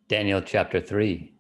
Daniel chapter 3.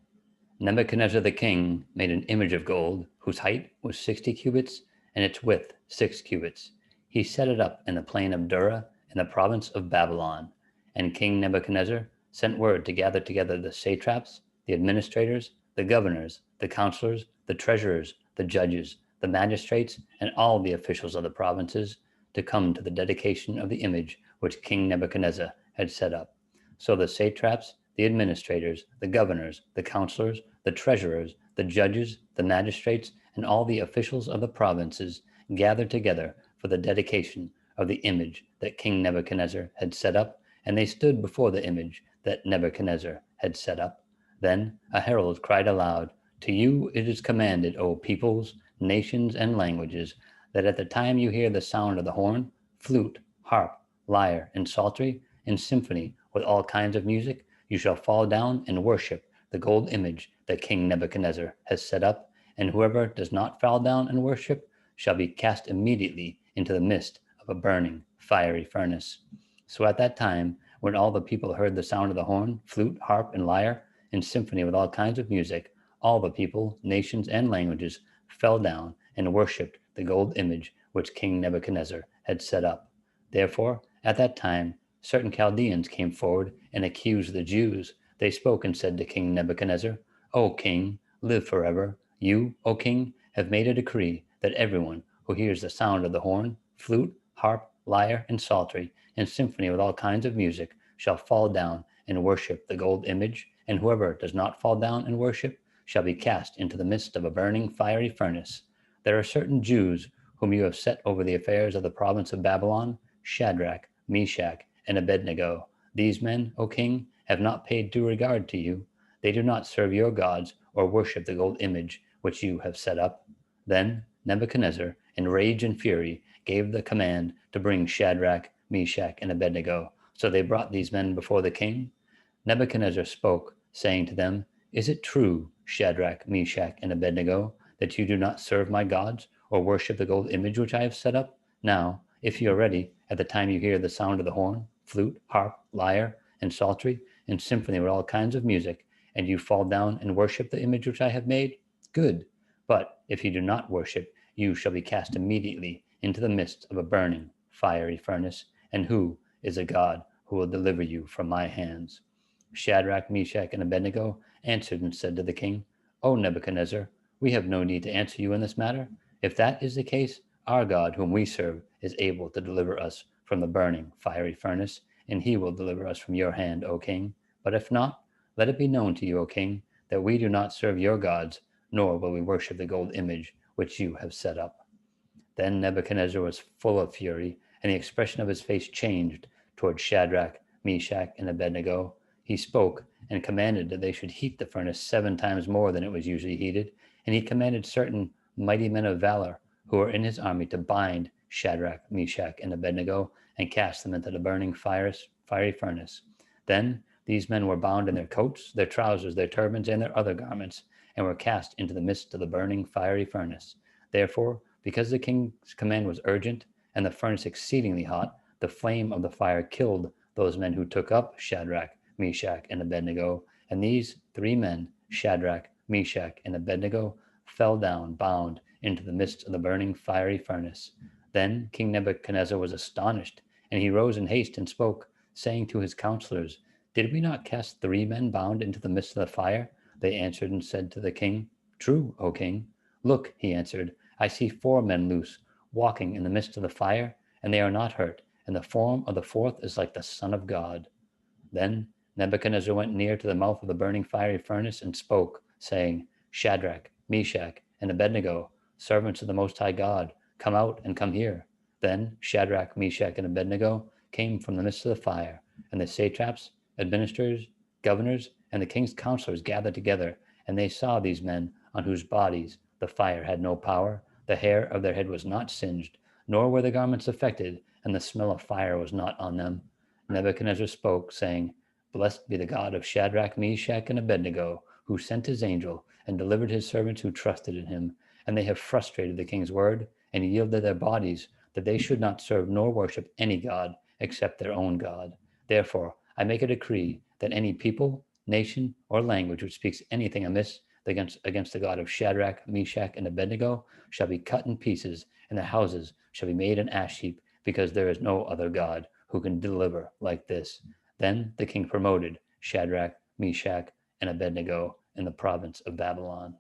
Nebuchadnezzar the king made an image of gold, whose height was 60 cubits, and its width 6 cubits. He set it up in the plain of Dura, in the province of Babylon. And King Nebuchadnezzar sent word to gather together the satraps, the administrators, the governors, the counselors, the treasurers, the judges, the magistrates, and all the officials of the provinces, to come to the dedication of the image which King Nebuchadnezzar had set up. So the satraps, the administrators, the governors, the counselors, the treasurers, the judges, the magistrates, and all the officials of the provinces gathered together for the dedication of the image that King Nebuchadnezzar had set up, and they stood before the image that Nebuchadnezzar had set up. Then a herald cried aloud, "To you it is commanded, O peoples, nations, and languages, that at the time you hear the sound of the horn, flute, harp, lyre, and psaltery, and symphony with all kinds of music, you shall fall down and worship the gold image that King Nebuchadnezzar has set up, and whoever does not fall down and worship shall be cast immediately into the midst of a burning, fiery furnace." So at that time, when all the people heard the sound of the horn, flute, harp, and lyre, and symphony with all kinds of music, all the people, nations, and languages fell down and worshipped the gold image which King Nebuchadnezzar had set up. Therefore, at that time, certain Chaldeans came forward and accused the Jews. They spoke and said to King Nebuchadnezzar, "O king, live forever. You, O king, have made a decree that everyone who hears the sound of the horn, flute, harp, lyre, and psaltery, and symphony with all kinds of music, shall fall down and worship the gold image, and whoever does not fall down and worship shall be cast into the midst of a burning, fiery furnace. There are certain Jews whom you have set over the affairs of the province of Babylon, Shadrach, Meshach, and Abednego. These men, O king, have not paid due regard to you. They do not serve your gods or worship the gold image which you have set up." Then Nebuchadnezzar, in rage and fury, gave the command to bring Shadrach, Meshach, and Abednego. So they brought these men before the king. Nebuchadnezzar spoke, saying to them, "Is it true, Shadrach, Meshach, and Abednego, that you do not serve my gods or worship the gold image which I have set up? Now, if you are ready, at the time you hear the sound of the horn, flute, harp, lyre, and psaltery, and symphony with all kinds of music, and you fall down and worship the image which I have made, good. But if you do not worship, you shall be cast immediately into the midst of a burning, fiery furnace. And who is a God who will deliver you from my hands?" Shadrach, Meshach, and Abednego answered and said to the king, "O Nebuchadnezzar, we have no need to answer you in this matter. If that is the case, our God, whom we serve, is able to deliver us from the burning, fiery furnace, and he will deliver us from your hand, O king. But if not, let it be known to you, O king, that we do not serve your gods, nor will we worship the gold image which you have set up." Then Nebuchadnezzar was full of fury, and the expression of his face changed toward Shadrach, Meshach, and Abednego. He spoke and commanded that they should heat the furnace 7 times more than it was usually heated, and he commanded certain mighty men of valor who were in his army to bind Shadrach, Meshach, and Abednego and cast them into the burning fiery furnace. Then these men were bound in their coats, their trousers, their turbans, and their other garments, and were cast into the midst of the burning fiery furnace. Therefore, because the king's command was urgent and the furnace exceedingly hot, the flame of the fire killed those men who took up Shadrach, Meshach, and Abednego. And these 3 men, Shadrach, Meshach, and Abednego, fell down bound into the midst of the burning fiery furnace. Then King Nebuchadnezzar was astonished, and he rose in haste and spoke, saying to his counselors, "Did we not cast 3 men bound into the midst of the fire?" They answered and said to the king, "True, O king." "Look," he answered, "I see 4 men loose, walking in the midst of the fire, and they are not hurt, and the form of the fourth is like the Son of God." Then Nebuchadnezzar went near to the mouth of the burning fiery furnace and spoke, saying, "Shadrach, Meshach, and Abednego, servants of the Most High God, come out and come here." Then Shadrach, Meshach, and Abednego came from the midst of the fire, and the satraps, administrators, governors, and the king's counselors gathered together, and they saw these men on whose bodies the fire had no power, the hair of their head was not singed, nor were the garments affected, and the smell of fire was not on them. Nebuchadnezzar spoke, saying, "Blessed be the God of Shadrach, Meshach, and Abednego, who sent his angel and delivered his servants who trusted in him. And they have frustrated the king's word and yielded their bodies, that they should not serve nor worship any god except their own God. Therefore, I make a decree that any people, nation, or language which speaks anything amiss against the God of Shadrach, Meshach, and Abednego shall be cut in pieces, and their houses shall be made an ash heap, because there is no other God who can deliver like this. Then the king promoted Shadrach, Meshach, and Abednego in the province of Babylon.